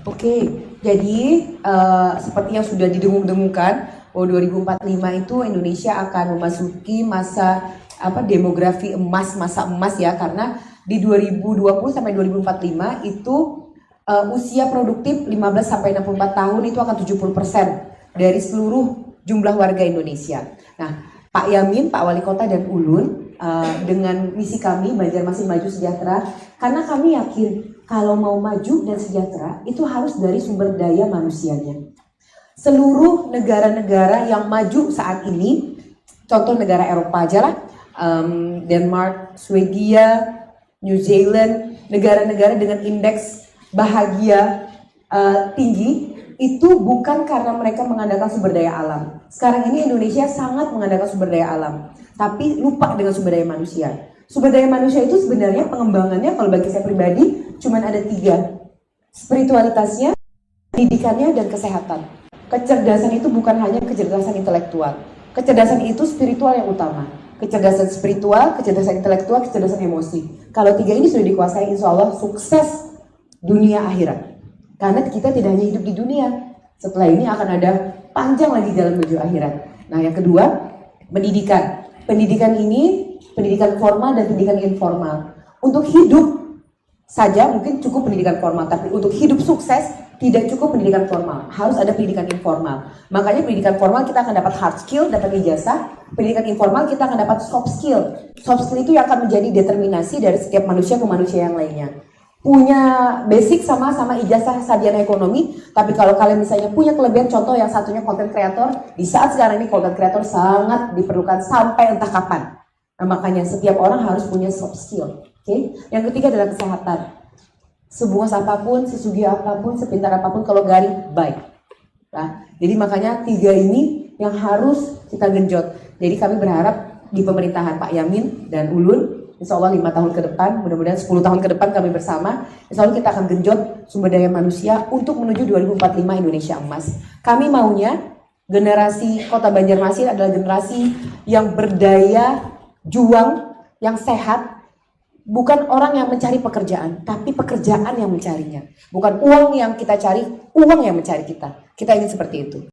Oke, jadi seperti yang sudah didengung-dengungkan bahwa 2045 itu Indonesia akan memasuki masa demografi emas, masa emas ya, karena di 2020 sampai 2045 itu usia produktif 15 sampai 64 tahun itu akan 70% dari seluruh jumlah warga Indonesia. Nah, Pak Yamin, Pak Wali Kota dan Ulun dengan misi kami Banjarmasin Maju Sejahtera, karena kami yakin kalau mau maju dan sejahtera itu harus dari sumber daya manusianya. Seluruh negara-negara yang maju saat ini, contoh negara Eropa aja lah, Denmark, Swedia, New Zealand, negara-negara dengan indeks bahagia tinggi, itu bukan karena mereka mengandalkan sumber daya alam. Sekarang ini Indonesia sangat mengandalkan sumber daya alam, tapi lupa dengan sumber daya manusia. Sumber daya manusia itu sebenarnya pengembangannya kalau bagi saya pribadi cuma ada 3. Spiritualitasnya, pendidikannya, dan kesehatan. Kecerdasan itu bukan hanya kecerdasan intelektual. Kecerdasan itu spiritual yang utama. Kecerdasan spiritual, kecerdasan intelektual, kecerdasan emosi. Kalau 3 ini sudah dikuasai, insya Allah sukses dunia akhirat. Karena kita tidak hanya hidup di dunia. Setelah ini akan ada panjang lagi jalan menuju akhirat. Nah, yang kedua, pendidikan. Pendidikan ini pendidikan formal dan pendidikan informal. Untuk hidup saja mungkin cukup pendidikan formal, tapi untuk hidup sukses tidak cukup pendidikan formal, harus ada pendidikan informal. Makanya pendidikan formal kita akan dapat hard skill, dapat ijazah. Pendidikan informal kita akan dapat soft skill. Soft skill itu yang akan menjadi determinasi dari setiap manusia ke manusia yang lainnya. Punya basic sama-sama ijazah sarjana ekonomi, tapi kalau kalian misalnya punya kelebihan, contoh yang satunya content creator, di saat sekarang ini content creator sangat diperlukan sampai entah kapan. Nah, makanya setiap orang harus punya soft skill. Okay? Yang ketiga adalah kesehatan. Sebuah apapun, sesugih apapun, sepintar apapun, kalau garing baik. Nah, jadi makanya 3 ini yang harus kita genjot. Jadi kami berharap di pemerintahan Pak Yamin dan Ulun, insya Allah 5 tahun ke depan, mudah-mudahan 10 tahun ke depan kami bersama, insya Allah kita akan genjot sumber daya manusia untuk menuju 2045 Indonesia emas. Kami maunya generasi Kota Banjarmasin adalah generasi yang berdaya, juang, yang sehat, bukan orang yang mencari pekerjaan, tapi pekerjaan yang mencarinya. Bukan uang yang kita cari, uang yang mencari kita. Kita ingin seperti itu.